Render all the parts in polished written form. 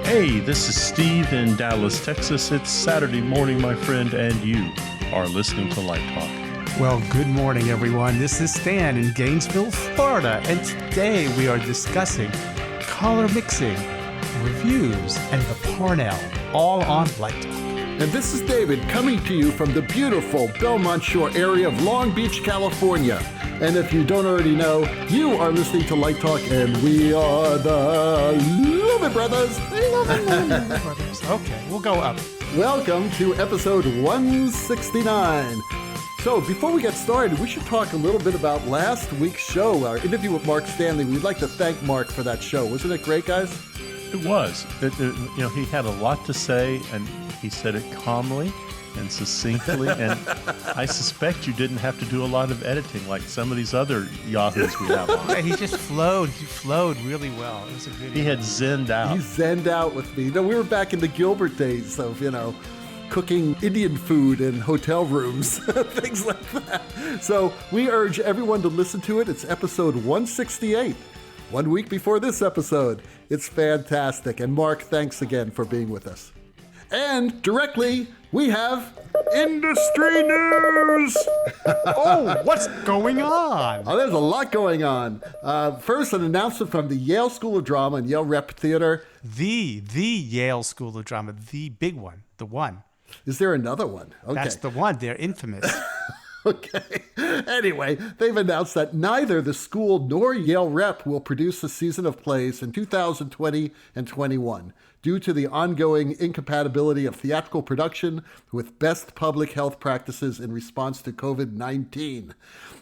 Hey, this is Steve in Dallas, Texas. It's Saturday morning, my friend, and you are listening to Light Talk. Well, good morning, everyone. This is Stan in Gainesville, Florida, and today we are discussing color mixing, reviews, and the ParNel, all on Light Talk. And this is David coming to you from the beautiful Belmont Shore area of Long Beach, California. And if you don't already know, you are listening to Light Talk, and we are the Lumen Brothers. Lumen Brothers. Okay, we'll go up. Welcome to episode 169. So before we get started, we should talk a little bit about last week's show, our interview with Mark Stanley. We'd like to thank Mark for that show. Wasn't it great, guys? It was. He had a lot to say, and he said it calmly and succinctly, and I suspect you didn't have to do a lot of editing like some of these other yahoos we have on. Yeah, he just flowed. He flowed really well. It was a good. He had zenned out. He zenned out with me. You know, we were back in the Gilbert days of, cooking Indian food in hotel rooms, things like that. So we urge everyone to listen to it. It's episode 168, 1 week before this episode. It's fantastic. And Mark, thanks again for being with us. And directly, we have industry news. Oh, what's going on? Oh, there's a lot going on. First, an announcement from the Yale School of Drama and Yale Rep Theater. The Yale School of Drama, the big one, the one. Is there another one? Okay. That's the one. They're infamous. Okay. Anyway, they've announced that neither the school nor Yale Rep will produce a season of plays in 2020 and 21 due to the ongoing incompatibility of theatrical production with best public health practices in response to COVID-19.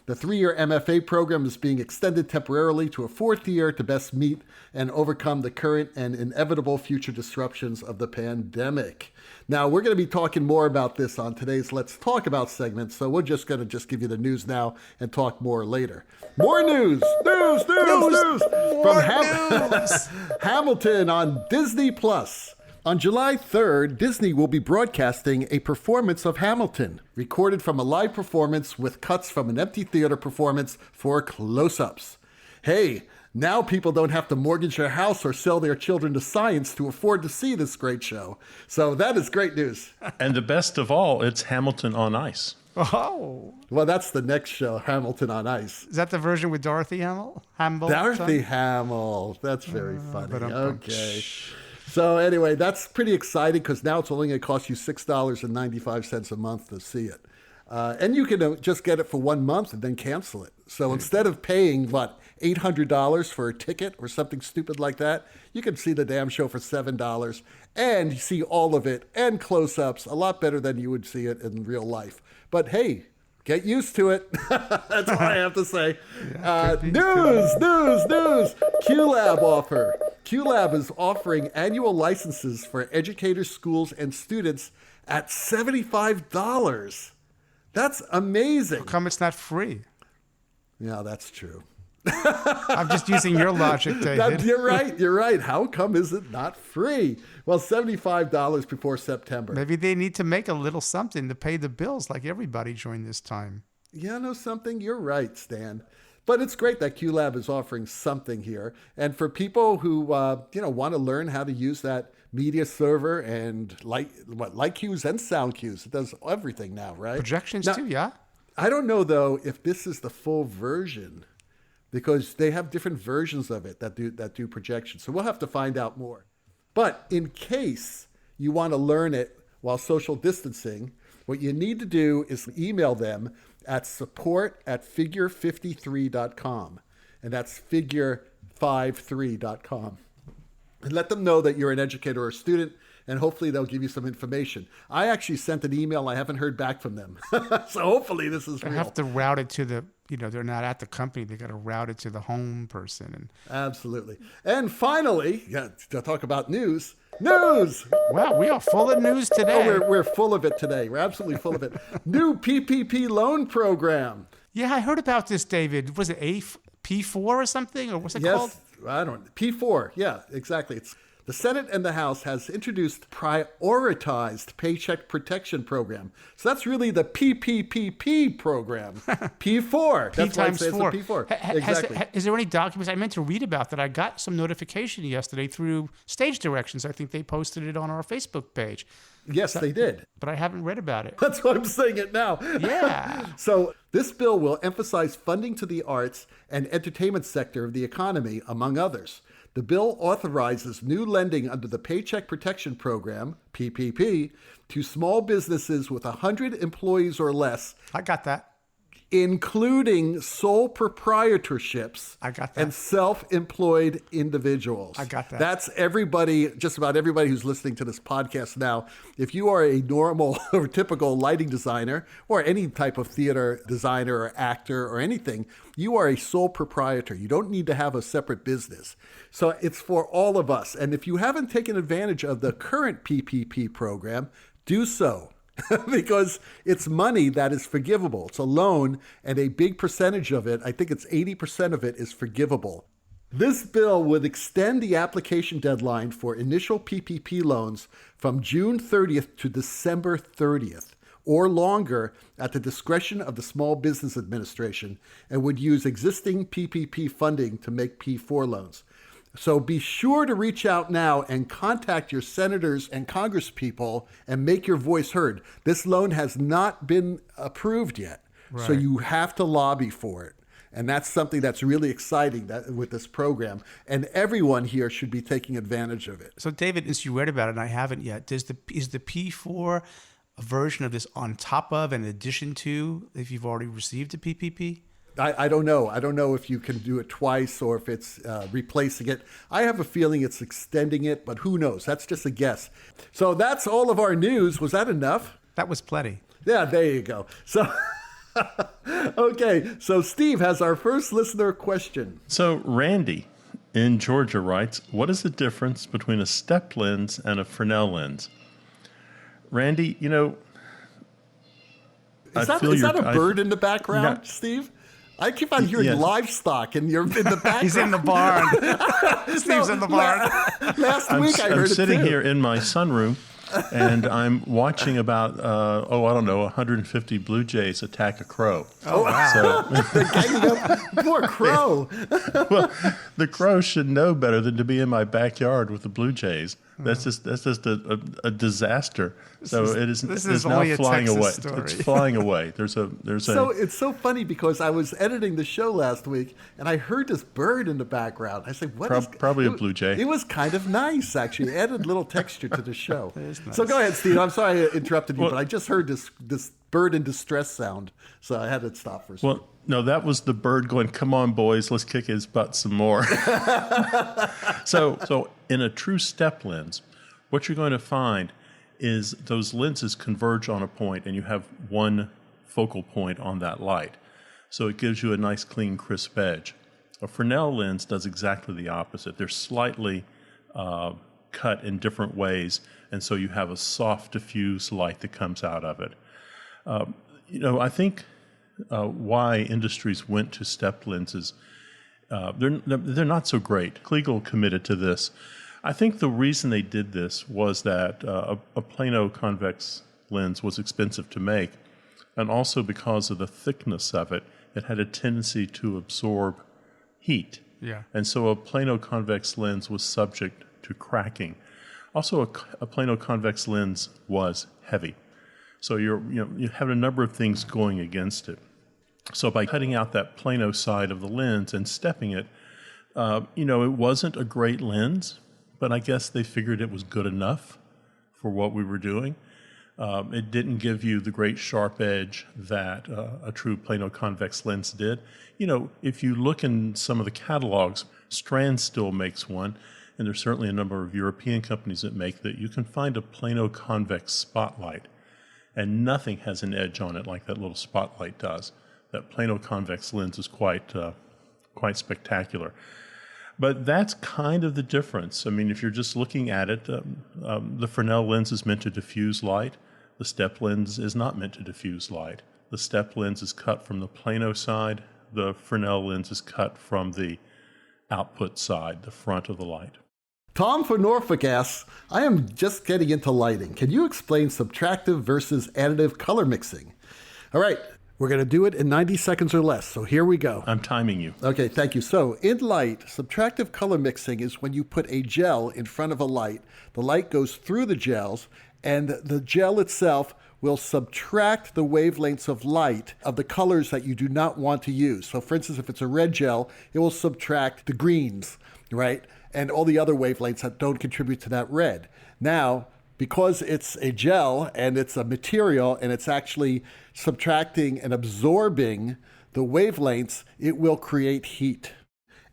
The 3-year MFA program is being extended temporarily to a 4th year to best meet and overcome the current and inevitable future disruptions of the pandemic. Now, we're going to be talking more about this on today's Let's Talk About segment, so we're just going to give you the news now and talk more later. More news! News! From Hamilton on Disney+. On July 3rd, Disney will be broadcasting a performance of Hamilton, recorded from a live performance with cuts from an empty theater performance for close-ups. Hey, now people don't have to mortgage their house or sell their children to science to afford to see this great show. So that is great news. And the best of all, it's Hamilton on Ice. Oh. Well, that's the next show, Hamilton on Ice. Is that the version with Dorothy Hamill? Dorothy Hamill. That's very funny. Okay. So anyway, that's pretty exciting because now it's only going to cost you $6.95 a month to see it. And you can just get it for 1 month and then cancel it. So instead of paying, $800 for a ticket or something stupid like that, you can see the damn show for $7 and you see all of it and close-ups a lot better than you would see it in real life. But hey, get used to it. That's all I have to say. News. QLab offer. QLab is offering annual licenses for educators, schools, and students at $75. That's amazing. How come it's not free? Yeah, that's true. I'm just using your logic, David. You're right. How come is it not free? Well, $75 before September. Maybe they need to make a little something to pay the bills like everybody during this time. Yeah, know something? You're right, Stan. But it's great that QLab is offering something here. And for people who want to learn how to use that media server and light cues and sound cues, it does everything now, right? Projections too, yeah? I don't know, though, if this is the full version, because they have different versions of it that do projections. So we'll have to find out more. But in case you want to learn it while social distancing, what you need to do is email them at support@figure53.com. And that's figure53.com. And let them know that you're an educator or a student, and hopefully they'll give you some information. I actually sent an email. I haven't heard back from them. So hopefully this is real. They have to route it to they're not at the company. They got to route it to the home person. Absolutely. And finally, to talk about news. Wow, we are full of news today. Oh, we're full of it today. We're absolutely full of it. New PPP loan program. Yeah, I heard about this, David. Was it P4 or something? Or what's it called? I don't know. P4. Yeah, exactly. It's The Senate and the House has introduced prioritized paycheck protection program. So that's really the PPPP program. P4. P That's why times it's four. the P4. Exactly. Is there any documents? I meant to read about that. I got some notification yesterday through Stage Directions. I think they posted it on our Facebook page. Yes, they did. But I haven't read about it. That's why I'm saying it now. Yeah. So this bill will emphasize funding to the arts and entertainment sector of the economy, among others. The bill authorizes new lending under the Paycheck Protection Program, PPP, to small businesses with 100 employees or less. I got that. Including sole proprietorships. I got that. And self-employed individuals. I got that. That's everybody, just about everybody who's listening to this podcast now. If you are a normal or typical lighting designer or any type of theater designer or actor or anything, you are a sole proprietor. You don't need to have a separate business. So it's for all of us. And if you haven't taken advantage of the current PPP program, do so. Because it's money that is forgivable. It's a loan, and a big percentage of it, I think it's 80% of it, is forgivable. This bill would extend the application deadline for initial PPP loans from June 30th to December 30th, or longer at the discretion of the Small Business Administration, and would use existing PPP funding to make P4 loans. So be sure to reach out now and contact your senators and congresspeople and make your voice heard. This loan has not been approved yet, so you have to lobby for it. And that's something that's really exciting with this program. And everyone here should be taking advantage of it. So, David, as you read about it, and I haven't yet, is the P4 a version of this on top of, in addition to, if you've already received a PPP? I don't know. I don't know if you can do it twice or if it's replacing it. I have a feeling it's extending it, but who knows? That's just a guess. So that's all of our news. Was that enough? That was plenty. Yeah, there you go. So, okay. So Steve has our first listener question. So Randy in Georgia writes, what is the difference between a step lens and a Fresnel lens? Randy, you know, is that a bird in the background, Steve? I keep on hearing livestock, and you're in the background. He's in the barn. Steve's in the barn. Last week I heard it I'm sitting too. here in my sunroom, and I'm watching about, 150 blue jays attack a crow. Oh, wow. So, they're ganging up. Poor crow. Well, the crow should know better than to be in my backyard with the blue jays. That's just a disaster. It's now flying away. Story. It's flying away. So it's so funny because I was editing the show last week and I heard this bird in the background. I said, probably a blue jay. It was kind of nice, actually. It added a little texture to the show. Nice. So go ahead, Steve. I'm sorry I interrupted you, but I just heard this bird in distress sound, so I had to stop for a second. Well, no, that was the bird going, come on, boys, let's kick his butt some more. So in a true step lens, what you're going to find is those lenses converge on a point, and you have one focal point on that light. So it gives you a nice, clean, crisp edge. A Fresnel lens does exactly the opposite. They're slightly cut in different ways, and so you have a soft, diffuse light that comes out of it. I think why industries went to step lenses, they're not so great. Kliegel committed to this. I think the reason they did this was that a plano convex lens was expensive to make, and also because of the thickness of it, it had a tendency to absorb heat. Yeah. And so a plano convex lens was subject to cracking. Also, a plano convex lens was heavy. So you have a number of things going against it. So by cutting out that plano side of the lens and stepping it, it wasn't a great lens, but I guess they figured it was good enough for what we were doing. It didn't give you the great sharp edge that a true plano convex lens did. If you look in some of the catalogs, Strand still makes one, and there's certainly a number of European companies that make that. You can find a plano convex spotlight, and nothing has an edge on it like that little spotlight does. That plano convex lens is quite spectacular. But that's kind of the difference. I mean, if you're just looking at it, the Fresnel lens is meant to diffuse light. The step lens is not meant to diffuse light. The step lens is cut from the plano side. The Fresnel lens is cut from the output side, the front of the light. Tom from Norfolk asks, I am just getting into lighting. Can you explain subtractive versus additive color mixing? All right, we're going to do it in 90 seconds or less. So here we go. I'm timing you. Okay, thank you. So in light, subtractive color mixing is when you put a gel in front of a light. The light goes through the gels, and the gel itself will subtract the wavelengths of light of the colors that you do not want to use. So for instance, if it's a red gel, it will subtract the greens, right? And all the other wavelengths that don't contribute to that red. Now, because it's a gel and it's a material and it's actually subtracting and absorbing the wavelengths, it will create heat.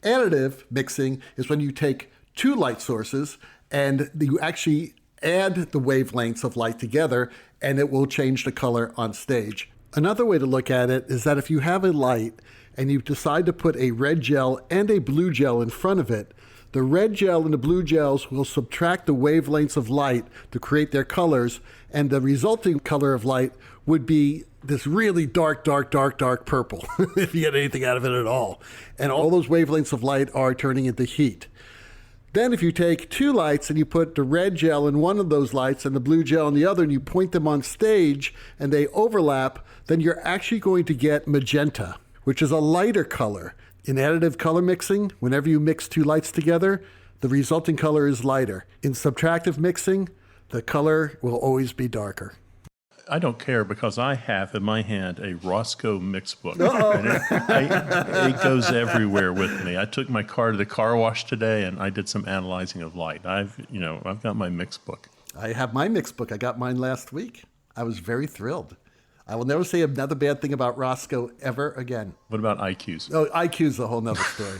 Additive mixing is when you take two light sources and you actually add the wavelengths of light together, and it will change the color on stage. Another way to look at it is that if you have a light and you decide to put a red gel and a blue gel in front of it, the red gel and the blue gels will subtract the wavelengths of light to create their colors, and the resulting color of light would be this really dark purple, if you get anything out of it at all. And all those wavelengths of light are turning into heat. Then if you take two lights and you put the red gel in one of those lights and the blue gel in the other, and you point them on stage and they overlap, then you're actually going to get magenta, which is a lighter color. In additive color mixing, whenever you mix two lights together, the resulting color is lighter. In subtractive mixing, the color will always be darker. I don't care because I have in my hand a Roscoe mix book. And it goes everywhere with me. I took my car to the car wash today and I did some analyzing of light. I've got my mix book. I have my mix book. I got mine last week. I was very thrilled. I will never say another bad thing about Roscoe ever again. What about IQs? Oh, IQ's a whole nother story.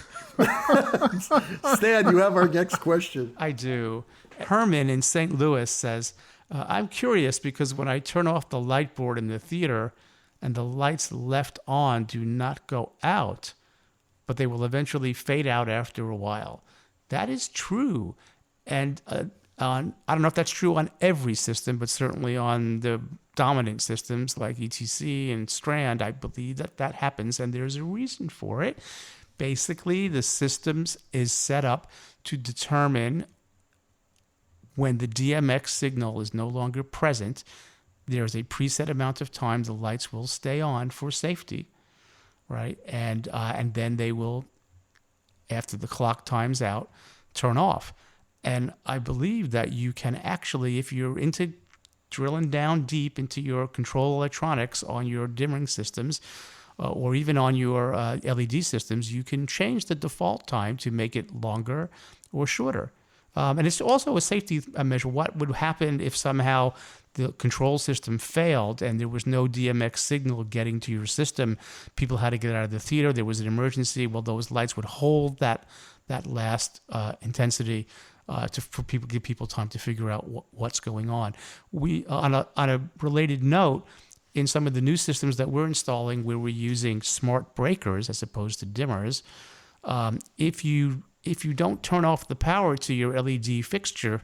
Stan, you have our next question. I do. Herman in St. Louis says, I'm curious because when I turn off the light board in the theater and the lights left on do not go out, but they will eventually fade out after a while. That is true. And I don't know if that's true on every system, but certainly on the dominant systems like ETC and Strand, I believe that happens, and there's a reason for it. Basically, the systems is set up to determine when the DMX signal is no longer present. There's a preset amount of time the lights will stay on for safety, right? And then they will, after the clock times out, turn off. And I believe that you can actually, if you're into drilling down deep into your control electronics on your dimming systems, or even on your LED systems, you can change the default time to make it longer or shorter. And it's also a safety measure. What would happen if somehow the control system failed and there was no DMX signal getting to your system? People had to get out of the theater. There was an emergency. Well, those lights would hold that last intensity for people, give people time to figure out what's going on. We on a related note, in some of the new systems that we're installing, where we're using smart breakers as opposed to dimmers, if you don't turn off the power to your LED fixture,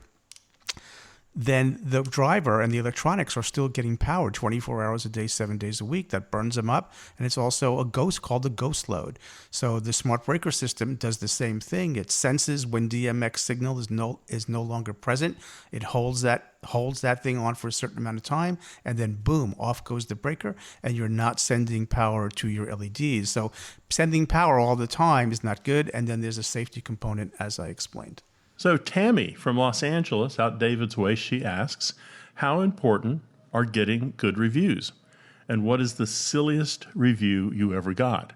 then the driver and the electronics are still getting power 24 hours a day, 7 days a week. That burns them up, and it's also called a ghost load. So the smart breaker system does the same thing. It senses when DMX signal is no longer present. It holds that thing on for a certain amount of time, and then boom, off goes the breaker, and you're not sending power to your LEDs. So sending power all the time is not good, and then there's a safety component, as I explained. So Tammy from Los Angeles, out David's way, she asks, how important are getting good reviews? And what is the silliest review you ever got?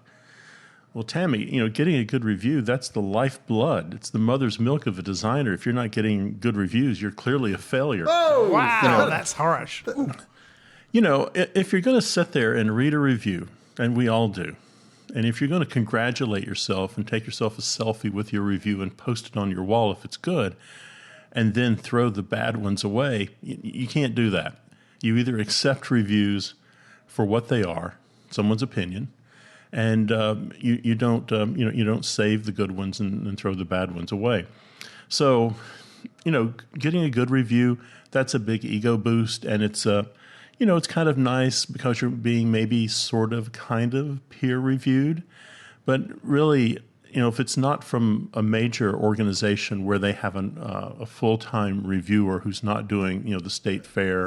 Well, Tammy, getting a good review, that's the lifeblood. It's the mother's milk of a designer. If you're not getting good reviews, you're clearly a failure. Oh, wow, that's harsh. If you're going to sit there and read a review, and we all do, and if you're going to congratulate yourself and take yourself a selfie with your review and post it on your wall if it's good, and then throw the bad ones away, you can't do that. You either accept reviews for what they are, someone's opinion, and you don't save the good ones and throw the bad ones away. So, getting a good review, that's a big ego boost, and it's it's kind of nice because you're being maybe kind of peer reviewed, but really, if it's not from a major organization where they have a full-time reviewer who's not doing, the state fair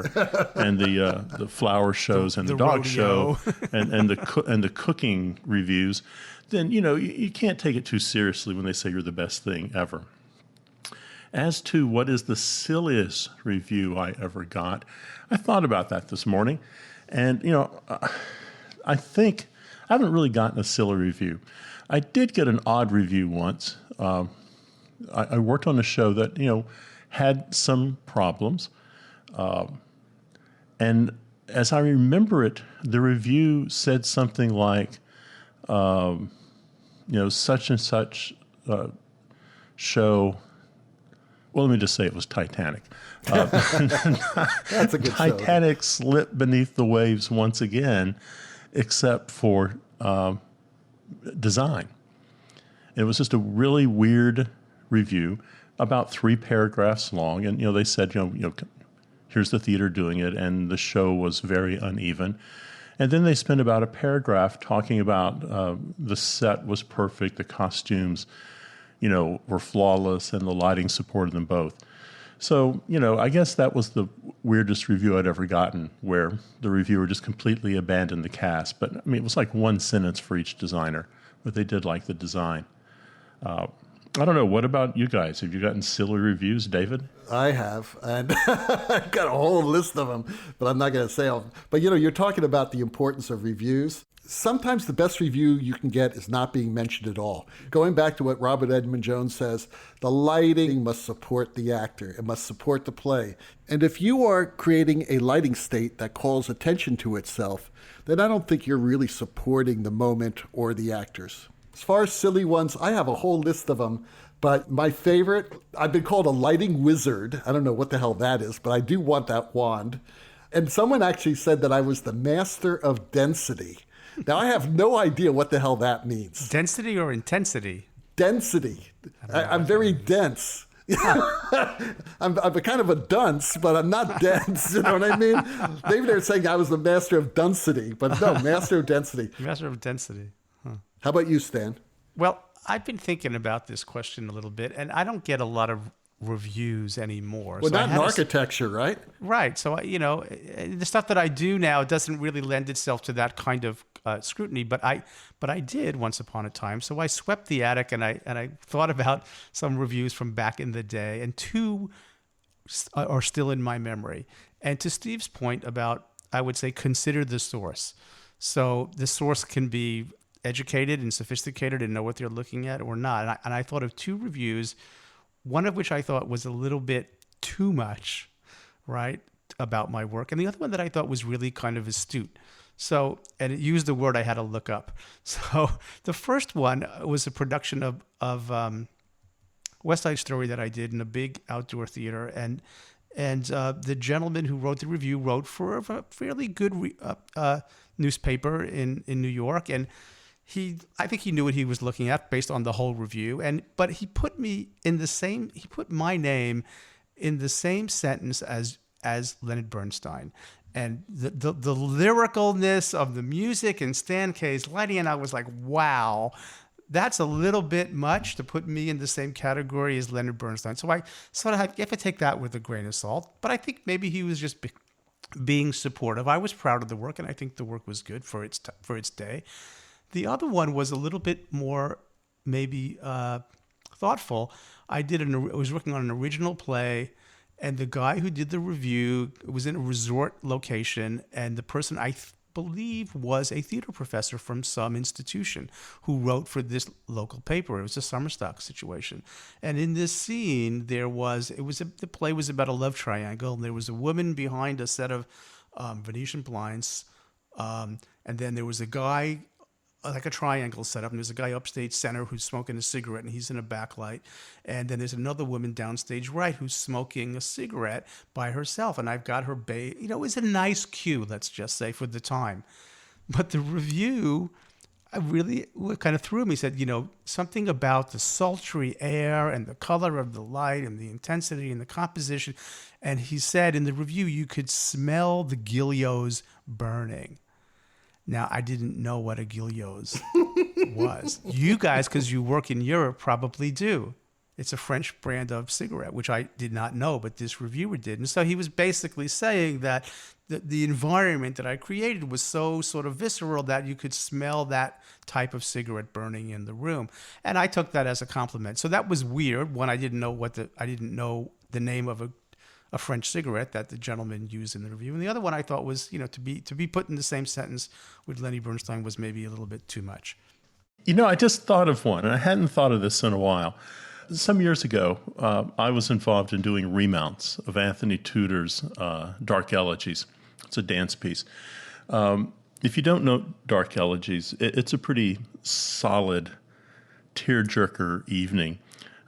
and the flower shows and the dog rodeo. show and the cooking reviews, then, you can't take it too seriously when they say you're the best thing ever. As to what is the silliest review I ever got, I thought about that this morning. And, I think I haven't really gotten a silly review. I did get an odd review once. I worked on a show that, had some problems. And as I remember it, the review said something like, such and such show. Well, let me just say it was Titanic. That's a good Titanic slipped beneath the waves once again, except for design. It was just a really weird review, about 3 paragraphs long, and they said, here's the theater doing it, and the show was very uneven. And then they spent about a paragraph talking about the set was perfect, the costumes, were flawless, and the lighting supported them both. So, I guess that was the weirdest review I'd ever gotten, where the reviewer just completely abandoned the cast. But, it was like one sentence for each designer, but they did like the design. I don't know. What about you guys? Have you gotten silly reviews, David? I have, and I've got a whole list of them, but I'm not going to say all of them. But, you're talking about the importance of reviews. Sometimes the best review you can get is not being mentioned at all. Going back to what Robert Edmund Jones says, the lighting must support the actor. It must support the play. And if you are creating a lighting state that calls attention to itself, then I don't think you're really supporting the moment or the actors. As far as silly ones, I have a whole list of them. But my favorite, I've been called a lighting wizard. I don't know what the hell that is, but I do want that wand. And someone actually said that I was the master of density. Now, I have no idea what the hell that means. Density or intensity? Density. I'm very dense. I'm a kind of a dunce, but I'm not dense. You know what I mean? Maybe they're saying I was the master of density, but no, master of density. Master of density. Huh. How about you, Stan? Well, I've been thinking about this question a little bit, and I don't get a lot of reviews anymore. Well, so not in architecture, right? Right. So, the stuff that I do now doesn't really lend itself to that kind of scrutiny, but I did once upon a time. So I swept the attic and I thought about some reviews from back in the day, and 2 are still in my memory. And to Steve's point about, I would say, consider the source. So the source can be educated and sophisticated and know what they're looking at or not. And I thought of 2 reviews, one of which I thought was a little bit too much, right, about my work, and the other one that I thought was really kind of astute. So, and it used the word I had to look up. So the first one was a production of West Side Story that I did in a big outdoor theater, and the gentleman who wrote the review wrote for a fairly good newspaper in New York, and I think he knew what he was looking at based on the whole review, but he put my name in the same sentence as Leonard Bernstein. And the lyricalness of the music and Stan K's lighting, and I was like, wow, that's a little bit much to put me in the same category as Leonard Bernstein. So I sort of have to take that with a grain of salt. But I think maybe he was just being supportive. I was proud of the work, and I think the work was good for its day. The other one was a little bit more maybe thoughtful. I was working on an original play, and the guy who did the review was in a resort location, and the person I believe was a theater professor from some institution who wrote for this local paper. It was a summer stock situation. And in this scene, the play was about a love triangle, and there was a woman behind a set of Venetian blinds, and then there was a guy, like a triangle set up, and there's a guy upstage center who's smoking a cigarette, and he's in a backlight, and then there's another woman downstage right who's smoking a cigarette by herself, and I've got her it was a nice cue, let's just say, for the time. But the review, I really kind of threw him. He said, something about the sultry air and the color of the light and the intensity and the composition, and he said in the review you could smell the Gauloises burning. Now, I didn't know what a Gauloise it was. You guys, because you work in Europe, probably do. It's a French brand of cigarette, which I did not know, but this reviewer did. And so he was basically saying that the environment that I created was so sort of visceral that you could smell that type of cigarette burning in the room. And I took that as a compliment. So that was weird. One, I didn't know the name of a French cigarette that the gentleman used in the review. And the other one I thought was, to be put in the same sentence with Lenny Bernstein was maybe a little bit too much. I just thought of one, and I hadn't thought of this in a while. Some years ago, I was involved in doing remounts of Anthony Tudor's Dark Elegies. It's a dance piece. If you don't know Dark Elegies, it's a pretty solid tearjerker evening.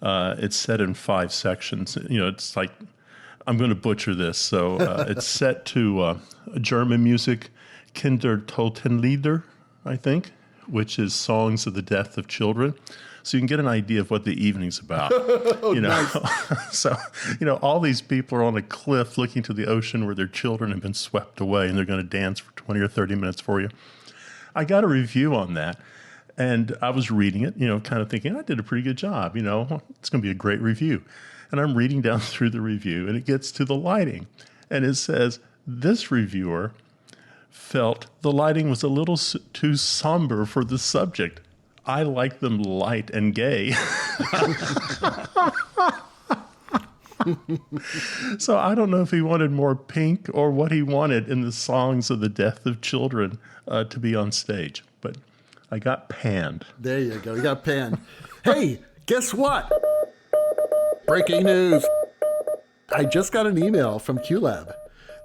It's set in 5 sections. It's like, I'm going to butcher this. So it's set to German music, Kindertotenlieder, I think, which is songs of the death of children. So you can get an idea of what the evening's about. Nice. So, all these people are on a cliff looking to the ocean where their children have been swept away, and they're going to dance for 20 or 30 minutes for you. I got a review on that, and I was reading it, kind of thinking, I did a pretty good job. It's going to be a great review. And I'm reading down through the review, and it gets to the lighting. And it says, this reviewer felt the lighting was a little too somber for the subject. I like them light and gay. So I don't know if he wanted more pink or what he wanted in the songs of the death of children to be on stage. But I got panned. There you go. You got panned. Hey, guess what? Breaking news. I just got an email from QLab.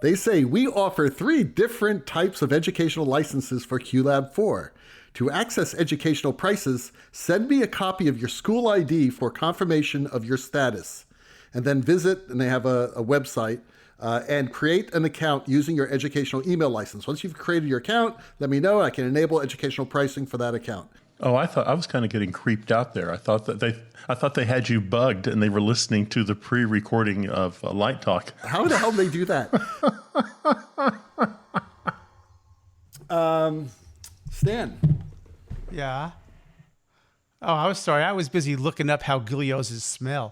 They say we offer 3 different types of educational licenses for QLab 4. To access educational prices, send me a copy of your school ID for confirmation of your status. And then visit, and they have a website, and create an account using your educational email license. Once you've created your account, let me know. I can enable educational pricing for that account. Oh, I thought I was kind of getting creeped out there. I thought they had you bugged and they were listening to the pre-recording of Light Talk. How the hell did they do that? Stan. Yeah. Oh, I was sorry. I was busy looking up how Gauloises smell.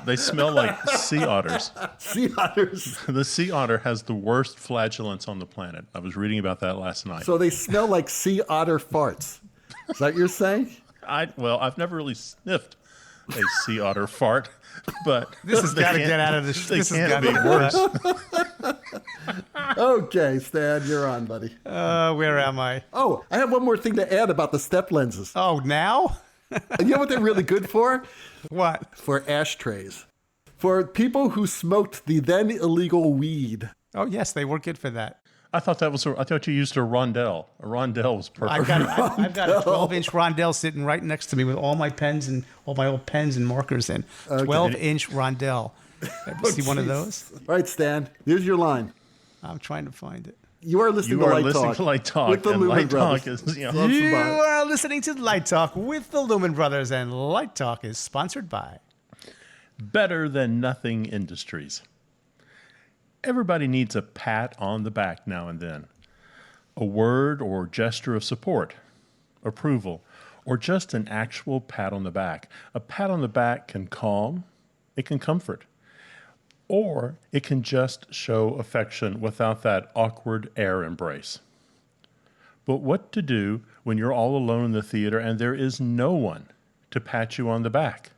They smell like sea otters. Sea otters. The sea otter has the worst flagellants on the planet. I was reading about that last night. So they smell like sea otter farts. Is that what you're saying? I've never really sniffed a sea otter fart, but This has got to get out of this. This has got can't to be be worse. Okay, Stan, you're on, buddy. Where am I? Oh, I have one more thing to add about the step lenses. Oh, now? You know what they're really good for? What? For ashtrays. For people who smoked the then illegal weed. Oh, yes, they were good for that. I thought you used a rondelle. A rondelle was perfect. I've got a 12-inch rondelle sitting right next to me with all my pens and all my old pens and markers in. 12-inch rondelle. Ever see one of those? All right, Stan, here's your line. I'm trying to find it. You are listening to Light Talk. With the and Lumen Light Brothers. Talk is, You are listening to Light Talk with the Lumen Brothers, and Light Talk is sponsored by Better Than Nothing Industries. Everybody needs a pat on the back now and then. A word or gesture of support, approval, or just an actual pat on the back. A pat on the back can calm, it can comfort, or it can just show affection without that awkward air embrace. But what to do when you're all alone in the theater and there is no one to pat you on the back?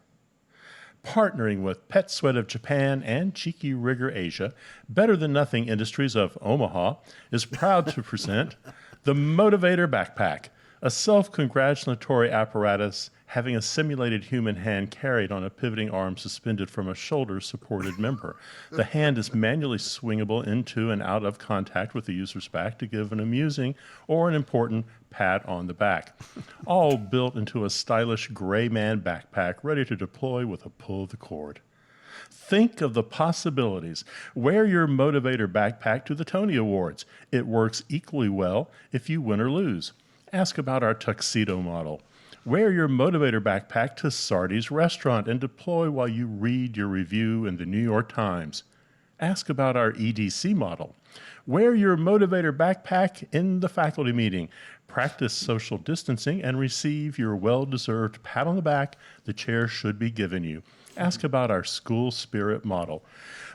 Partnering with Pet Sweat of Japan and Cheeky Rigger Asia, Better Than Nothing Industries of Omaha is proud to present the Motivator Backpack, a self-congratulatory apparatus having a simulated human hand carried on a pivoting arm suspended from a shoulder-supported member. The hand is manually swingable into and out of contact with the user's back to give an amusing or an important pat on the back. All built into a stylish gray man backpack ready to deploy with a pull of the cord. Think of the possibilities. Wear your Motivator Backpack to the Tony Awards. It works equally well if you win or lose. Ask about our tuxedo model. Wear your Motivator Backpack to Sardi's restaurant and deploy while you read your review in the New York Times. Ask about our EDC model. Wear your Motivator Backpack in the faculty meeting. Practice social distancing and receive your well-deserved pat on the back the chair should be giving you. Ask about our school spirit model.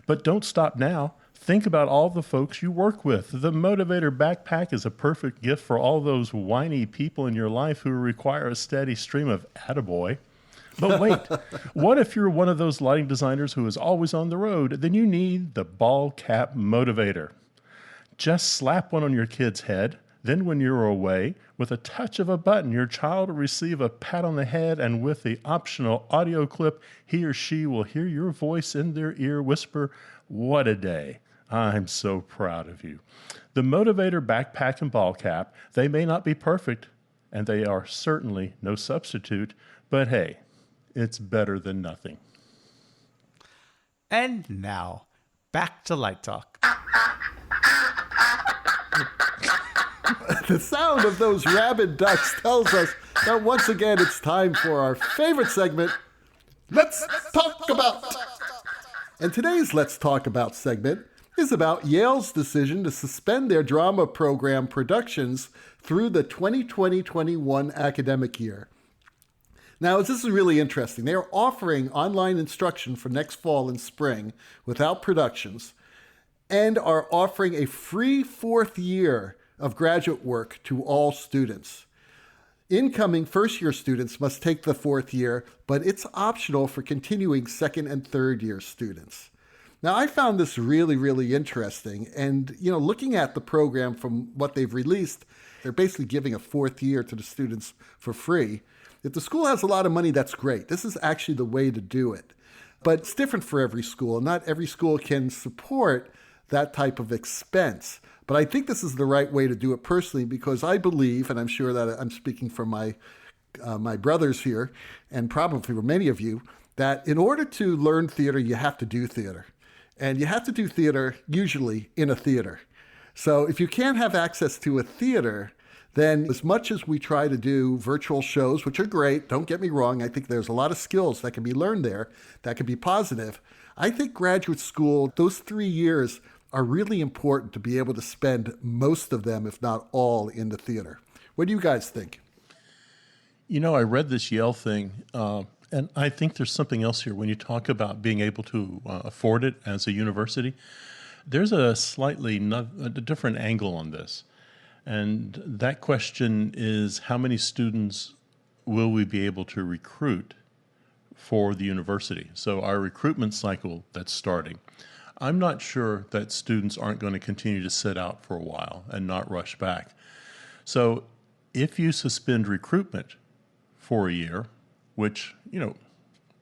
But don't stop now. Think about all the folks you work with. The Motivator Backpack is a perfect gift for all those whiny people in your life who require a steady stream of attaboy. But wait, what if you're one of those lighting designers who is always on the road? Then you need the ball cap motivator. Just slap one on your kid's head. Then when you're away, with a touch of a button, your child will receive a pat on the head, and with the optional audio clip, he or she will hear your voice in their ear whisper, "What a day. I'm so proud of you." The Motivator Backpack and Ball Cap, they may not be perfect, and they are certainly no substitute, but hey, it's better than nothing. And now, back to Light Talk. The sound of those rabid ducks tells us that once again it's time for our favorite segment, Let's Talk About. And today's Let's Talk About segment is about Yale's decision to suspend their drama program productions through the 2020-21 academic year. Now, this is really interesting. They are offering online instruction for next fall and spring without productions and are offering a free fourth year of graduate work to all students. Incoming first-year students must take the fourth year, but it's optional for continuing second and third-year students. Now, I found this really, really interesting. And, looking at the program from what they've released, they're basically giving a fourth year to the students for free. If the school has a lot of money, that's great. This is actually the way to do it. But it's different for every school. Not every school can support that type of expense. But I think this is the right way to do it personally, because I believe, and I'm sure that I'm speaking for my brothers here, and probably for many of you, that in order to learn theater, you have to do theater. And you have to do theater usually in a theater. So if you can't have access to a theater, then as much as we try to do virtual shows, which are great, don't get me wrong, I think there's a lot of skills that can be learned there that can be positive. I think graduate school, those 3 years are really important to be able to spend most of them, if not all, in the theater. What do you guys think? I read this Yale thing, and I think there's something else here. When you talk about being able to afford it as a university, there's a slightly different angle on this. And that question is, how many students will we be able to recruit for the university? So our recruitment cycle that's starting, I'm not sure that students aren't going to continue to sit out for a while and not rush back. So if you suspend recruitment for a year, which,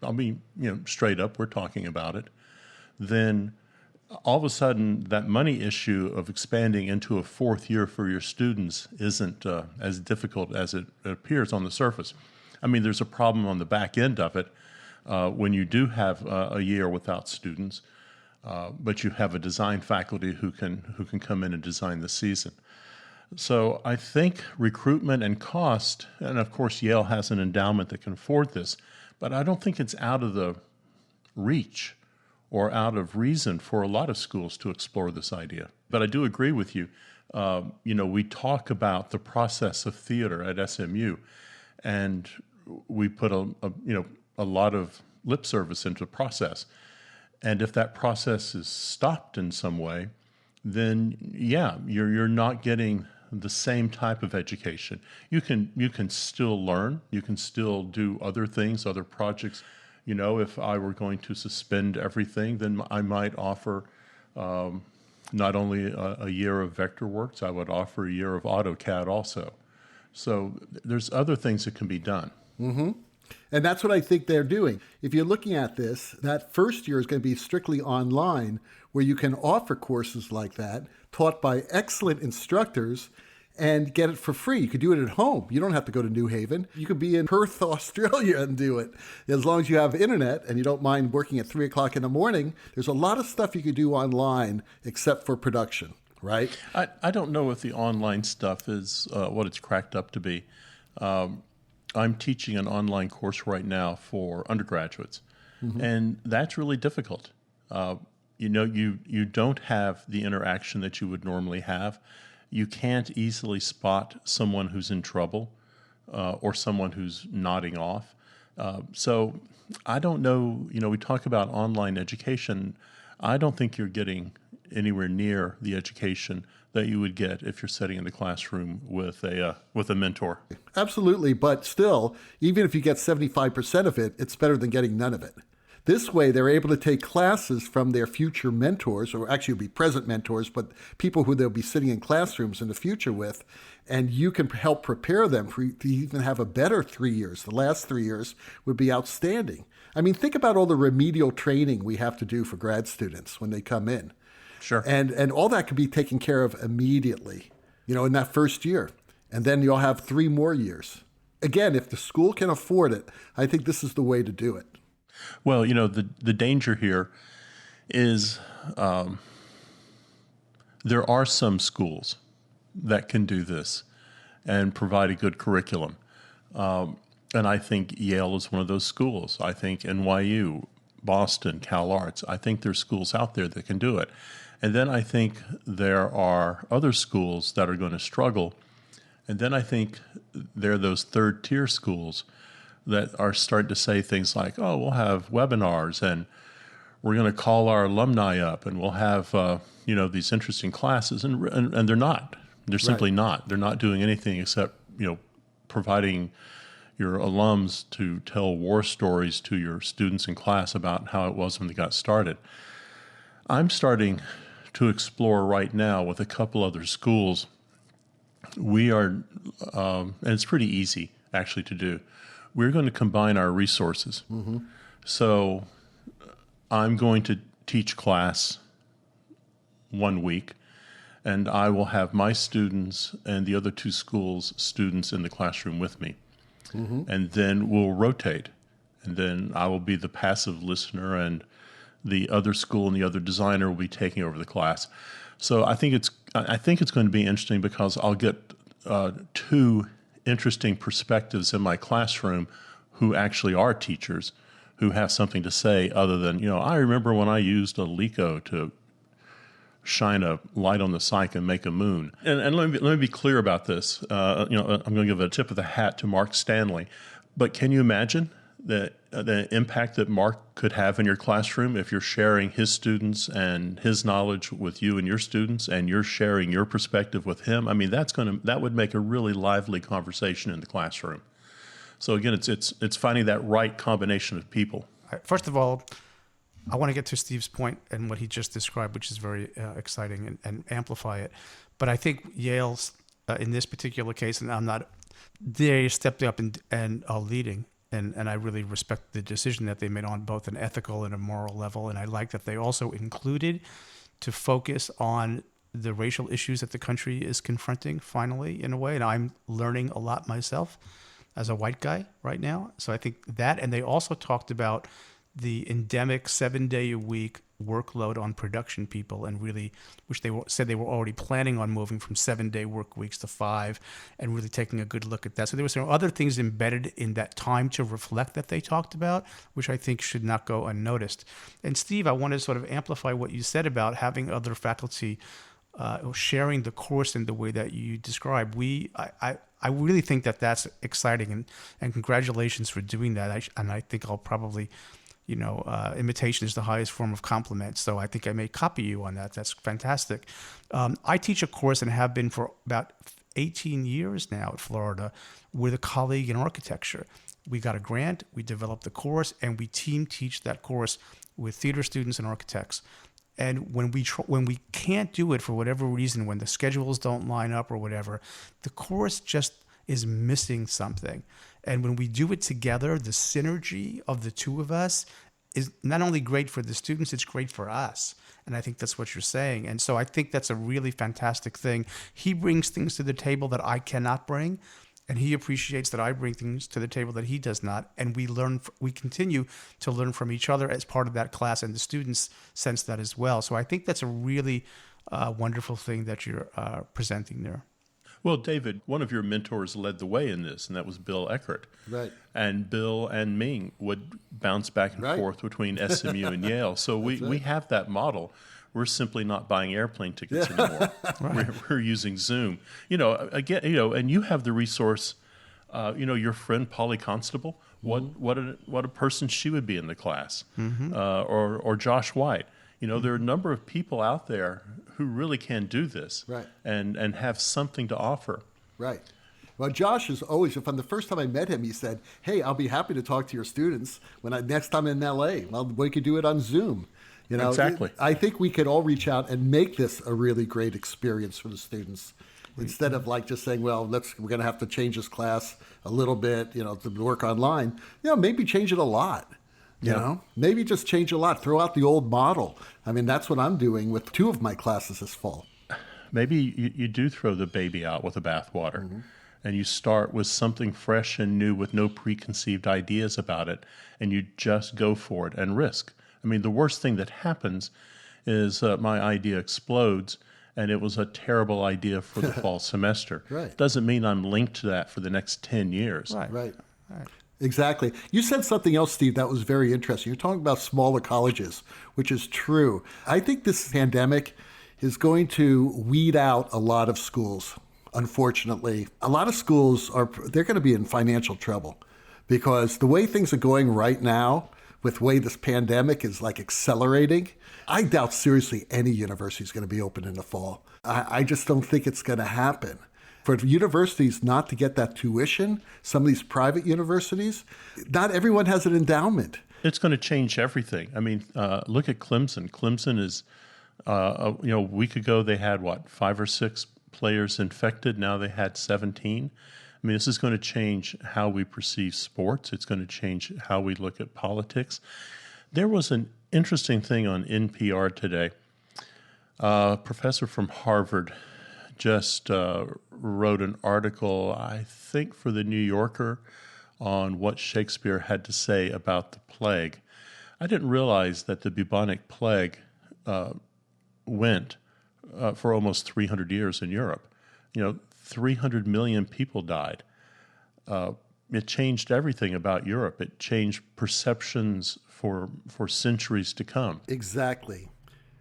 I'll be, straight up, we're talking about it, then all of a sudden that money issue of expanding into a fourth year for your students isn't as difficult as it appears on the surface. I mean, there's a problem on the back end of it when you do have a year without students. But you have a design faculty who can come in and design the season. So I think recruitment and cost, and of course Yale has an endowment that can afford this, but I don't think it's out of the reach or out of reason for a lot of schools to explore this idea. But I do agree with you. We talk about the process of theater at SMU, and we put a lot of lip service into the process. And if that process is stopped in some way, then you're not getting the same type of education. You can still learn. You can still do other things, other projects. If I were going to suspend everything, then I might offer not only a year of Vectorworks, I would offer a year of AutoCAD also. So there's other things that can be done. Mm-hmm. And that's what I think they're doing. If you're looking at this, that first year is going to be strictly online, where you can offer courses like that, taught by excellent instructors, and get it for free. You could do it at home. You don't have to go to New Haven. You could be in Perth, Australia, and do it. As long as you have internet and you don't mind working at 3 o'clock in the morning, there's a lot of stuff you could do online except for production, right? I don't know if the online stuff is what it's cracked up to be. I'm teaching an online course right now for undergraduates, and that's really difficult. you don't have the interaction that you would normally have. You can't easily spot someone who's in trouble or someone who's nodding off. So I don't know, we talk about online education. I don't think you're getting anywhere near the education that you would get if you're sitting in the classroom with a mentor. Absolutely, but still, even if you get 75% of it, it's better than getting none of it. This way, they're able to take classes from their future mentors, or actually it'll be present mentors, but people who they'll be sitting in classrooms in the future with, and you can help prepare them to even have a better 3 years. The last 3 years would be outstanding. I mean, think about all the remedial training we have to do for grad students when they come in. Sure. And all that can be taken care of immediately, in that first year. And then you'll have 3 more years. Again, if the school can afford it, I think this is the way to do it. Well, the danger here is there are some schools that can do this and provide a good curriculum. And I think Yale is one of those schools. I think NYU, Boston, Cal Arts, I think there's schools out there that can do it. And then I think there are other schools that are going to struggle. And then I think there are those third-tier schools that are starting to say things like, oh, we'll have webinars and we're going to call our alumni up and we'll have, these interesting classes. And they're not. They're simply not. They're not doing anything except, providing your alums to tell war stories to your students in class about how it was when they got started. I'm starting to explore right now with a couple other schools. We are, and it's pretty easy actually to do. We're going to combine our resources. Mm-hmm. So I'm going to teach class 1 week, and I will have my students and the other 2 schools' students in the classroom with me. Mm-hmm. And then we'll rotate. And then I will be the passive listener, and the other school and the other designer will be taking over the class. So I think it's going to be interesting because I'll get 2 interesting perspectives in my classroom who actually are teachers who have something to say other than, I remember when I used a Lico to shine a light on the psyche and make a moon. And let me be clear about this. I'm going to give a tip of the hat to Mark Stanley. But can you imagine the impact that Mark could have in your classroom if you're sharing his students and his knowledge with you and your students, and you're sharing your perspective with him? I mean, that would make a really lively conversation in the classroom. So again, it's finding that right combination of people. First of all, I want to get to Steve's point and what he just described, which is very exciting, and amplify it. But I think Yale's, in this particular case, and I'm not, they stepped up and are leading. And I really respect the decision that they made on both an ethical and a moral level. And I like that they also included to focus on the racial issues that the country is confronting, finally, in a way. And I'm learning a lot myself as a white guy right now. So I think that, and they also talked about the endemic 7-day-a-week workload on production people, and really, which said they were already planning on moving from 7-day work weeks to 5, and really taking a good look at that. So there were some other things embedded in that time to reflect that they talked about, which I think should not go unnoticed. And Steve, I want to sort of amplify what you said about having other faculty sharing the course in the way that you described. I really think that that's exciting, and congratulations for doing that. And I think I'll probably, imitation is the highest form of compliment. So I think I may copy you on that. That's fantastic. I teach a course and have been for about 18 years now at Florida with a colleague in architecture. We got a grant, we developed the course, and we team teach that course with theater students and architects. And when we can't do it for whatever reason, when the schedules don't line up or whatever, the course just is missing something. And when we do it together, the synergy of the two of us is not only great for the students, it's great for us. And I think that's what you're saying. And so I think that's a really fantastic thing. He brings things to the table that I cannot bring, and he appreciates that I bring things to the table that he does not. And we continue to learn from each other as part of that class, and the students sense that as well. So I think that's a really wonderful thing that you're presenting there. Well, David, one of your mentors led the way in this, and that was Bill Eckert. Right. And Bill and Ming would bounce back and forth between SMU and Yale. So we have that model. We're simply not buying airplane tickets anymore. We're using Zoom. Again, and you have the resource. Your friend Polly Constable. What a person she would be in the class, or Josh White. There are a number of people out there who really can do this, and have something to offer. Right. Well, Josh is always, from the first time I met him, he said, "Hey, I'll be happy to talk to your students next time in LA. Well, we could do it on Zoom." Exactly. I think we could all reach out and make this a really great experience for the students. Instead of just saying, well, we're going to have to change this class a little bit, to work online. Maybe change it a lot. Maybe just change a lot. Throw out the old model. I mean, that's what I'm doing with 2 of my classes this fall. Maybe you do throw the baby out with the bathwater, and you start with something fresh and new with no preconceived ideas about it, and you just go for it and risk. I mean, the worst thing that happens is my idea explodes, and it was a terrible idea for the fall semester. Right. Doesn't mean I'm linked to that for the next 10 years. Right. Exactly. You said something else, Steve, that was very interesting. You're talking about smaller colleges, which is true. I think this pandemic is going to weed out a lot of schools. Unfortunately, a lot of schools they're going to be in financial trouble because the way things are going right now, with the way this pandemic is accelerating, I doubt seriously any university is going to be open in the fall. I just don't think it's going to happen. For universities not to get that tuition, some of these private universities, not everyone has an endowment. It's going to change everything. I mean, look at Clemson. Clemson is, a week ago they had, 5 or 6 players infected. Now they had 17. I mean, this is going to change how we perceive sports. It's going to change how we look at politics. There was an interesting thing on NPR today. A professor from Harvard just wrote an article, I think, for the New Yorker on what Shakespeare had to say about the plague. I didn't realize that the bubonic plague went for almost 300 years in Europe. 300 million people died. It changed everything about Europe. It changed perceptions for centuries to come. Exactly.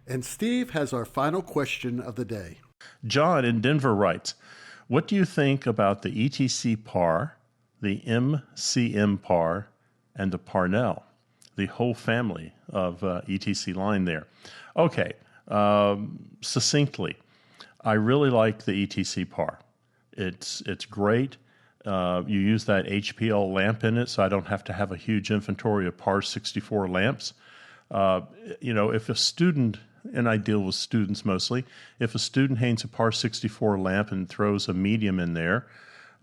And Steve has our final question of the day. John in Denver writes, what do you think about the ETC PAR, the MCM PAR, and the ParNel, the whole family of ETC line there? Okay, succinctly, I really like the ETC PAR. It's great. You use that HPL lamp in it, so I don't have to have a huge inventory of PAR 64 lamps. If a student, and I deal with students mostly, if a student hangs a PAR 64 lamp and throws a medium in there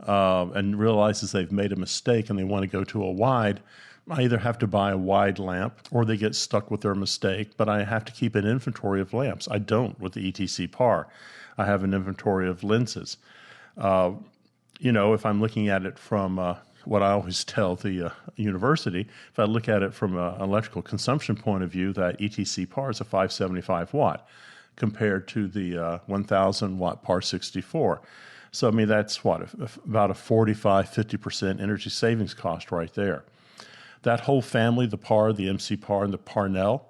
and realizes they've made a mistake and they want to go to a wide, I either have to buy a wide lamp or they get stuck with their mistake, but I have to keep an inventory of lamps. I don't with the ETC PAR. I have an inventory of lenses. If I'm looking at it from what I always tell the university, if I look at it from an electrical consumption point of view, that ETC PAR is a 575 watt compared to the 1,000 watt PAR 64. So, I mean, that's about a 45-50% energy savings cost right there. That whole family, the PAR, the MC PAR, and the ParNel,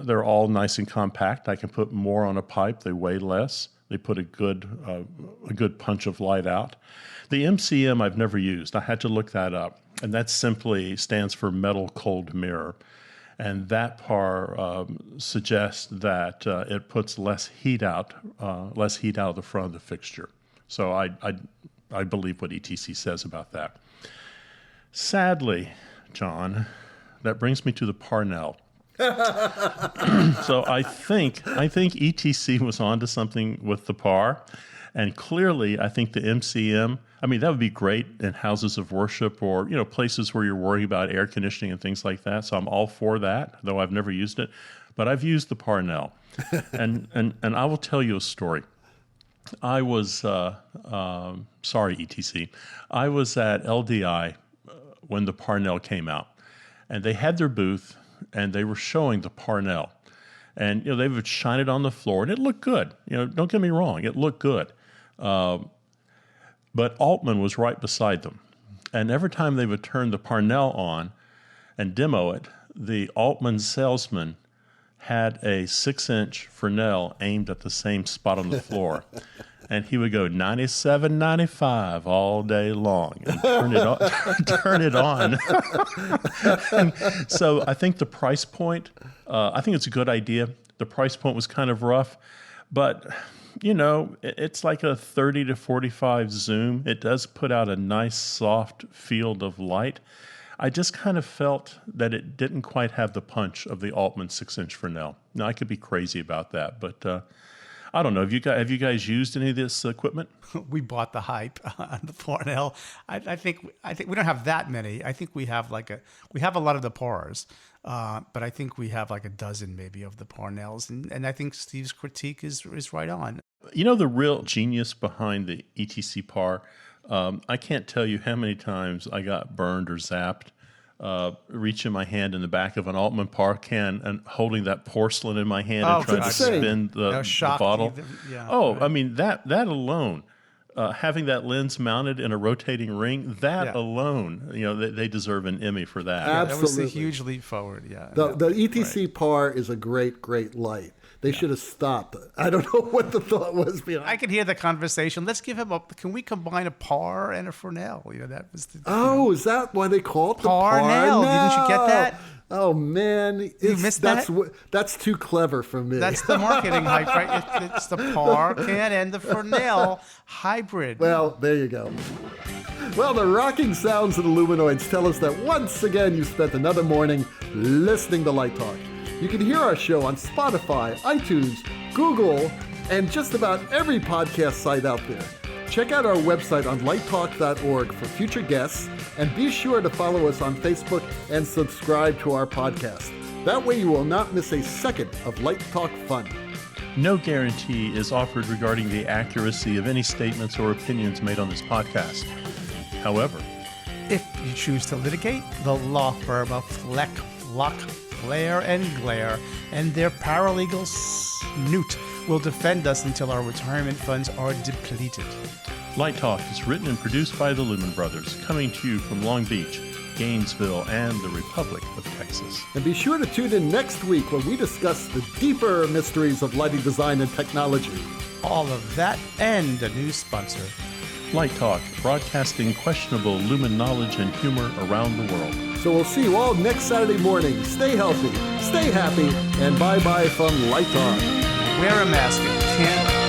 they're all nice and compact. I can put more on a pipe. They weigh less. They put a good punch of light out. The MCM I've never used. I had to look that up, and that simply stands for metal cold mirror. And that PAR suggests that it puts less heat out of the front of the fixture. So I believe what ETC says about that. Sadly, John, that brings me to the ParNel. So I think ETC was onto something with the PAR, and clearly I think the MCM, I mean, that would be great in houses of worship or, places where you're worrying about air conditioning and things like that. So I'm all for that, though I've never used it. But I've used the ParNel. and I will tell you a story. I was, sorry, ETC, I was at LDI when the ParNel came out, and they had their booth, and they were showing the ParNel. And, they would shine it on the floor, and it looked good. Don't get me wrong, it looked good. but Altman was right beside them. And every time they would turn the ParNel on and demo it, the Altman salesman had a 6-inch Fresnel aimed at the same spot on the floor. And he would go 97, 95 all day long and turn it on. And so I think the price point, I think it's a good idea. The price point was kind of rough, but it's like a 30 to 45 zoom. It does put out a nice soft field of light. I just kind of felt that it didn't quite have the punch of the Altman 6-inch Fresnel. Now, I could be crazy about that, but I don't know. Have you guys used any of this equipment? We bought the hype on the ParNel. I think we don't have that many. I think we have a lot of the PARs, but I think we have like a dozen maybe of the ParNels, and I think Steve's critique is right on. The real genius behind the ETC PAR, I can't tell you how many times I got burned or zapped reaching my hand in the back of an Altman PAR can and holding that porcelain in my hand and trying to spin the bottle. I mean, that alone, having that lens mounted in a rotating ring, alone, they deserve an Emmy for that. Absolutely. That was a huge leap forward, The ETC PAR is a great light. They should have stopped. I don't know what the thought was behind. I could hear the conversation. Let's give him can we combine a PAR and a Fresnel? That was is that why they call it the ParNel? Didn't you get that? Oh man, you missed that? That's too clever for me. That's the marketing hype, right? It's the PAR can and the Fresnel hybrid. Well, there you go. Well, the rocking sounds of the Luminoids tell us that once again you spent another morning listening to Light Talk. You can hear our show on Spotify, iTunes, Google, and just about every podcast site out there. Check out our website on lighttalk.org for future guests, and be sure to follow us on Facebook and subscribe to our podcast. That way you will not miss a second of Light Talk fun. No guarantee is offered regarding the accuracy of any statements or opinions made on this podcast. However, if you choose to litigate, the law firm of Fleck, Flock, Flare, and Glare and their paralegal Snoot will defend us until our retirement funds are depleted. Light Talk is written and produced by the Lumen Brothers, coming to you from Long Beach, Gainesville, and the Republic of Texas. And be sure to tune in next week when we discuss the deeper mysteries of lighting design and technology. All of that and a new sponsor. Light Talk, broadcasting questionable Lumen knowledge and humor around the world. So we'll see you all next Saturday morning. Stay healthy, stay happy, and bye-bye from Light Talk. Wear a mask. Can't